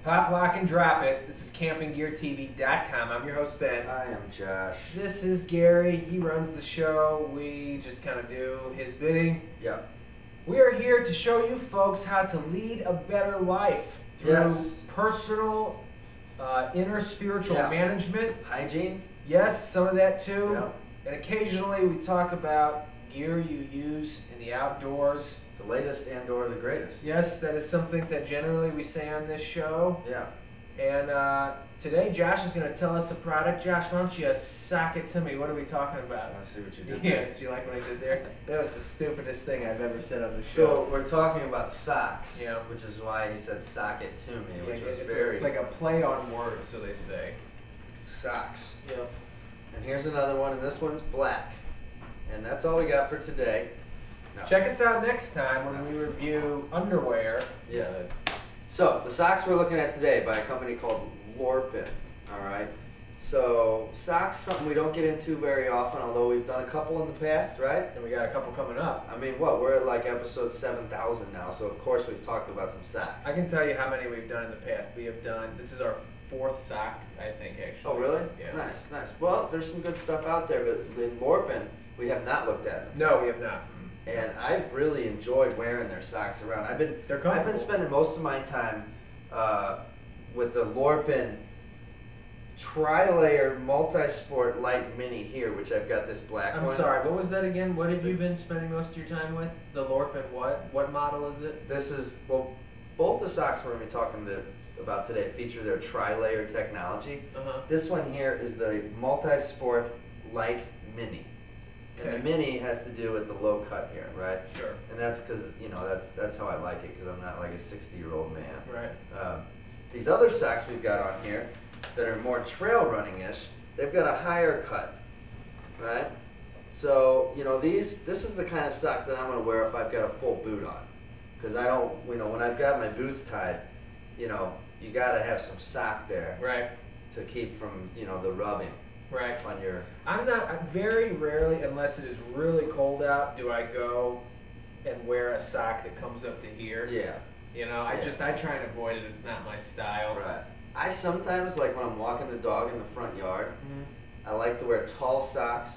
Pop, lock, and drop it. This is campinggeartv.com. I'm your host, Ben. I am Josh. This is Gary. He runs the show. We just kind of do his bidding. Yep. We are here to show you folks how to lead a better life through Yes. personal, inner spiritual management. Hygiene. Yes, some of that too. Yep. And occasionally we talk about gear you use in the outdoors. The latest and/or the greatest. Yes, that is something that generally we say on this show. Yeah. And today Josh is going to tell us a product. Josh, why don't you sock it to me? What are we talking about? I see what you did Yeah, there. did you like what I did there? That was the stupidest thing I've ever said on the So show. we're talking about socks. Yeah. Which is why he said sock it to me, Yeah, which was it's like a play on words, so they say. socks. Yep. And here's another one, and this one's black. And that's all we got for today. No. Check us out next time when we review underwear. Yeah. So the socks we're looking at today by a company called Lorpen. All right. So socks, something we don't get into very often, although we've done a couple in the past, right? And we got a couple coming up. I mean, we're at like episode 7,000 now, so of course we've talked about some socks. I can tell you how many we've done in the past. We have done, this is our fourth sock, I think, actually. Oh, really? Yeah. Nice. Well, there's some good stuff out there, but in Lorpen, we have not looked at them. No, we have not. And I've really enjoyed wearing their socks around. They're I've comfortable. been spending most of my time with the Lorpen tri-layer multi-sport light mini here, which I've got this black one. I'm sorry, what was that again? What have you been spending most of your time with? The Lorpen what? What model is it? This is, well, both the socks we're going to be talking about today feature their tri-layer technology. Uh-huh. This one here is the multi-sport light mini. And Okay. the mini has to do with the low cut here, right? Sure. And that's because, that's how I like it, because I'm not like a 60-year-old man. Right. These other socks we've got on here that are more trail running-ish, they've got a higher cut, right? So, this is the kind of sock that I'm going to wear if I've got a full boot on. Because I don't, when I've got my boots tied, you got to have some sock there. Right. To keep from, the rubbing. Right. On your... I'm very rarely, unless it is really cold out, do I go and wear a sock that comes up to here. Yeah. I try and avoid it. It's not my style. Right. I sometimes, like when I'm walking the dog in the front yard, I like to wear tall socks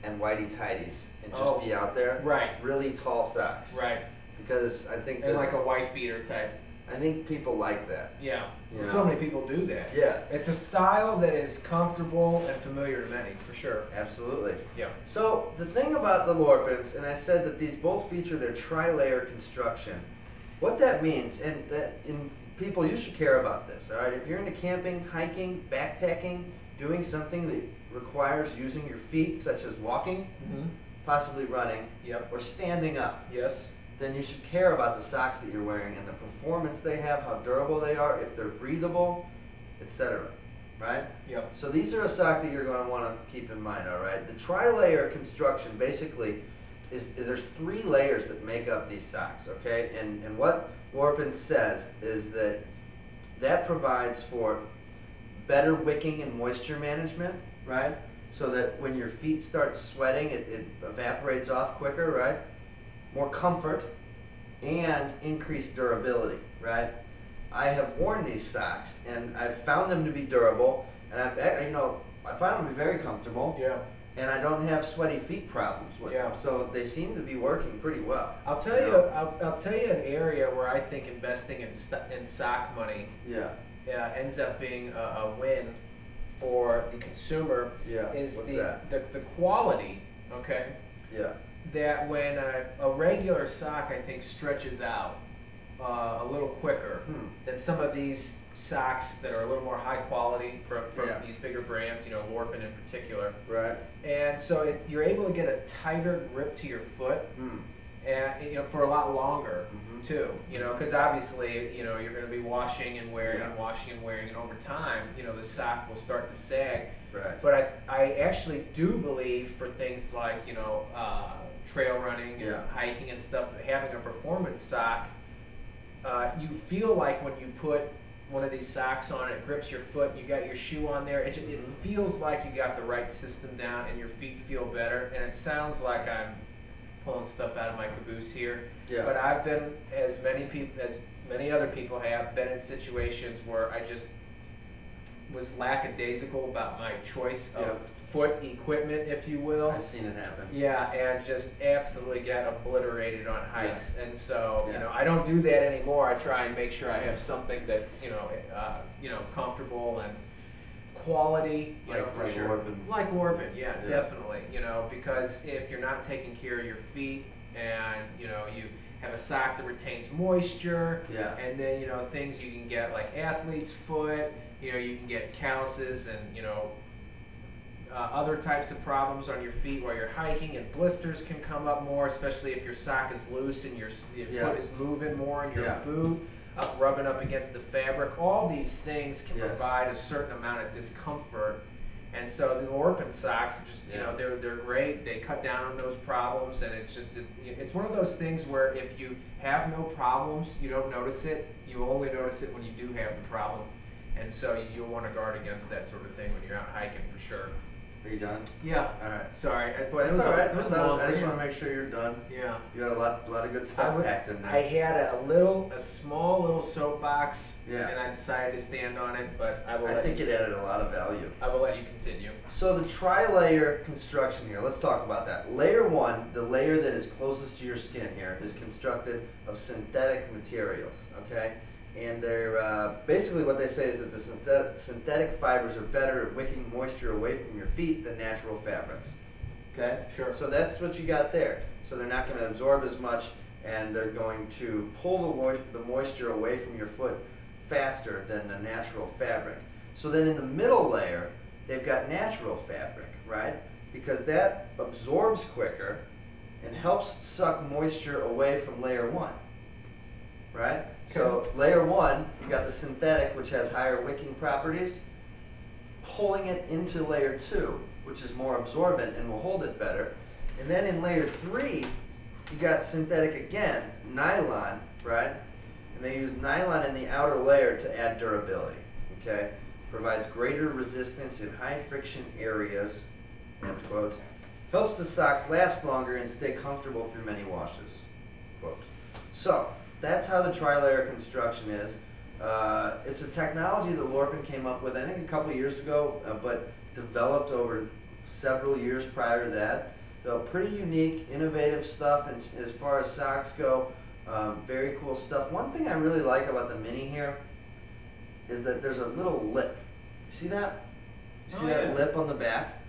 and whitey tighties and just be out there. Right. Really tall socks. Right. Because I think And like a wife beater type. I think people like that. Yeah. So many people do that. Yeah. It's a style that is comfortable and familiar to many, for sure. Absolutely. Yeah. So the thing about the Lorpens, and I said that these both feature their tri-layer construction. What that means, and that in people, you should care about this, all right? If you're into camping, hiking, backpacking, doing something that requires using your feet, such as walking, possibly running, Yep. or standing up, Yes. then you should care about the socks that you're wearing and the performance they have, how durable they are, if they're breathable, etc. Right? Yep. So these are a sock that you're going to want to keep in mind, all right? The tri-layer construction basically is there's 3 layers that make up these socks, okay? And what Lorpen says is that provides for better wicking and moisture management, right? So that when your feet start sweating, it evaporates off quicker, right? More comfort, and increased durability, right? I have worn these socks, and I've found them to be durable, and I find them to be very comfortable. Yeah. And I don't have sweaty feet problems with them, so they seem to be working pretty well. I'll tell you. I'll tell you an area where I think investing in sock money ends up being a win for the consumer. Yeah. Is What's the quality? Okay. Yeah. That when a regular sock, I think, stretches out a little quicker than some of these socks that are a little more high quality from these bigger brands, Lorpen in particular. Right. And so you're able to get a tighter grip to your foot, and for a lot longer too. Because obviously, you're going to be washing and wearing and washing and wearing, and over time, the sock will start to sag. Right. But I actually do believe for things like trail running and hiking and stuff, having a performance sock, you feel like when you put one of these socks on, it grips your foot, you got your shoe on there, it feels like you got the right system down and your feet feel better, and it sounds like I'm pulling stuff out of my caboose here. Yeah. But I've been, as many other people have, been in situations where I just was lackadaisical about my choice of foot equipment, if you will. I've seen it happen. Yeah, and just absolutely get obliterated on hikes. And so, you know, I don't do that anymore. I try and make sure I have something that's, comfortable and quality, for sure. Lorpen. Like Lorpen, yeah, definitely. Because if you're not taking care of your feet and, you have a sock that retains moisture, and then, things you can get like athlete's foot, you can get calluses and, other types of problems on your feet while you're hiking, and blisters can come up more, especially if your sock is loose and your foot is moving more in your boot, rubbing up against the fabric. All these things can provide a certain amount of discomfort. And so the Lorpen socks are just, they're great. They cut down on those problems, and it's just, it's one of those things where if you have no problems, you don't notice it. You only notice it when you do have the problem. And so you'll want to guard against that sort of thing when you're out hiking for sure. Are you done? Yeah. All right. Sorry. But it was all right. I just want to make sure you're done. Yeah. You got a lot of good stuff packed in there. I had a small little soapbox, and I decided to stand on it, but I think it added a lot of value. I will let you continue. So the tri-layer construction here, let's talk about that. Layer 1, the layer that is closest to your skin here, is constructed of synthetic materials, okay? And they're basically what they say is that the synthetic fibers are better at wicking moisture away from your feet than natural fabrics. Okay? Sure. So that's what you got there. So they're not going to absorb as much, and they're going to pull the moisture away from your foot faster than the natural fabric. So then in the middle layer, they've got natural fabric, right? Because that absorbs quicker and helps suck moisture away from layer 1. Right? So layer 1, you got the synthetic, which has higher wicking properties, pulling it into layer 2, which is more absorbent and will hold it better. And then in layer 3, you got synthetic again, nylon, right? And they use nylon in the outer layer to add durability, okay? Provides greater resistance in high friction areas, end quote. Helps the socks last longer and stay comfortable through many washes, quote. So, that's how the tri-layer construction is. It's a technology that Lorpen came up with, I think, a couple of years ago, but developed over several years prior to that. So pretty unique, innovative stuff as far as socks go. Very cool stuff. One thing I really like about the Mini here is that there's a little lip. See that? You see that lip on the back?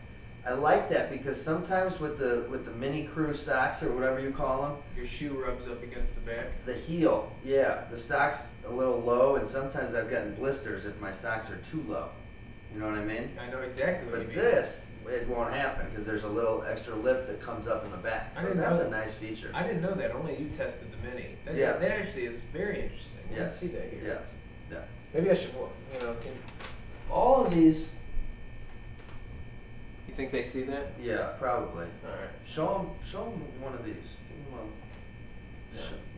I like that because sometimes with the Mini Crew socks or whatever you call them, your shoe rubs up against the back. The heel, the sock's a little low, and sometimes I've gotten blisters if my socks are too low. You know what I mean? I know exactly what you mean. But this, it won't happen because there's a little extra lip that comes up in the back. So that's a nice feature. I didn't know that. Only you tested the Mini. That actually is very interesting. I see that here. Yeah. Maybe I should, all of these. You think they see that? Yeah, probably. All right. Show them one of these.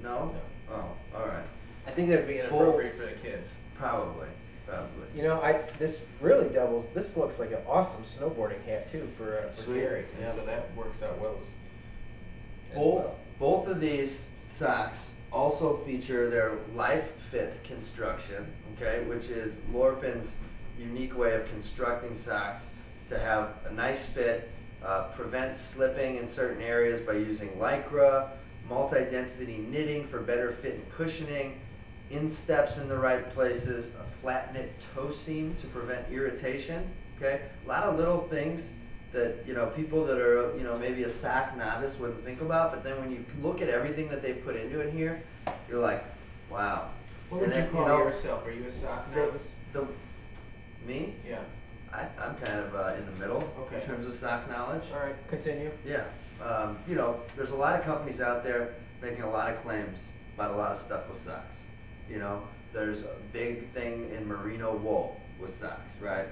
No? Oh, all right. I think that'd be inappropriate for the kids. Probably. This really doubles. This looks like an awesome snowboarding hat too for Gary. Yeah. So that works out well. Both of these socks also feature their Life Fit construction, okay, which is Lorpen's unique way of constructing socks to have a nice fit, prevent slipping in certain areas by using Lycra, multi-density knitting for better fit and cushioning, insteps in the right places, a flat knit toe seam to prevent irritation, okay? A lot of little things that, people that are, maybe a sock novice wouldn't think about, but then when you look at everything that they put into it here, you're like, wow. What would you call yourself? Are you a sock novice? Me? Yeah. I'm kind of in the middle in terms of sock knowledge. All right, continue. Yeah. There's a lot of companies out there making a lot of claims about a lot of stuff with socks. There's a big thing in merino wool with socks, right?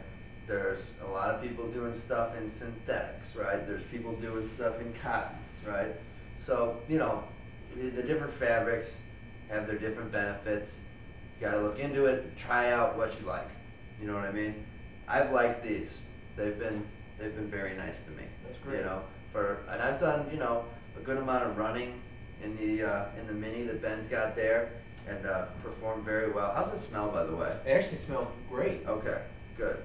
There's a lot of people doing stuff in synthetics, right? There's people doing stuff in cottons, right? So, the different fabrics have their different benefits. You gotta look into it, try out what you like. You know what I mean? I've liked these. They've been very nice to me. That's great. And I've done, a good amount of running in the Mini that Ben's got there, and performed very well. How's it smell, by the way? It actually smelled great. Okay, good.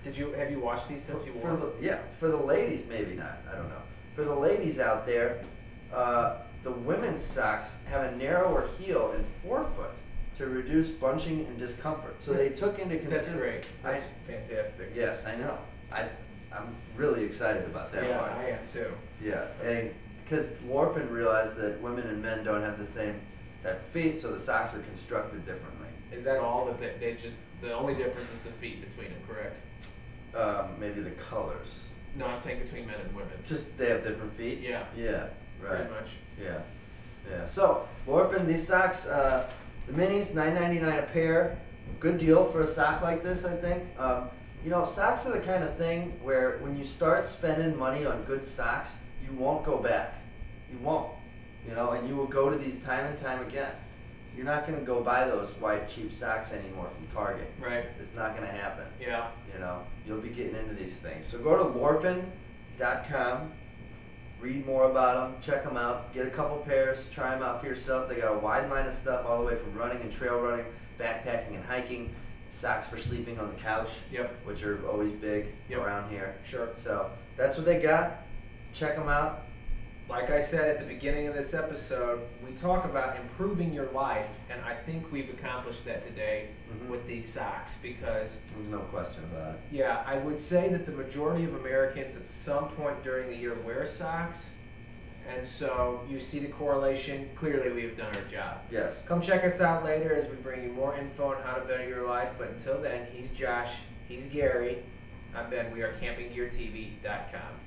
Have you washed these since you wore them? For the ladies, maybe not. I don't know. For the ladies out there, the women's socks have a narrower heel and forefoot to reduce bunching and discomfort. So they took into consideration. That's great. That's fantastic. Yes, I know. I'm really excited about that yeah, one. I am too. Yeah, and because Lorpen realized that women and men don't have the same type of feet, so the socks are constructed differently. Is that all that they just, the only difference is the feet between them, correct? Maybe the colors. No, I'm saying between men and women. Just they have different feet? Yeah. Yeah, right. Pretty much. Yeah. So, Lorpen, these socks, the minis, $9.99 a pair. Good deal for a sock like this, I think. You know, socks are the kind of thing where when you start spending money on good socks, you won't go back. You won't. You know, and you will go to these time and time again. You're not going to go buy those white cheap socks anymore from Target. Right. It's not going to happen. Yeah. You know, you'll be getting into these things. So go to lorpen.com, read more about them, check them out, get a couple pairs, try them out for yourself. They got a wide line of stuff all the way from running and trail running, backpacking and hiking, socks for sleeping on the couch, which are always big around here. Sure. So that's what they got. Check them out. Like I said at the beginning of this episode, we talk about improving your life, and I think we've accomplished that today with these socks, because there's no question about it. Yeah, I would say that the majority of Americans at some point during the year wear socks, and so you see the correlation. Clearly, we have done our job. Yes. Come check us out later as we bring you more info on how to better your life. But until then, he's Josh, he's Gary, I'm Ben. We are CampingGearTV.com.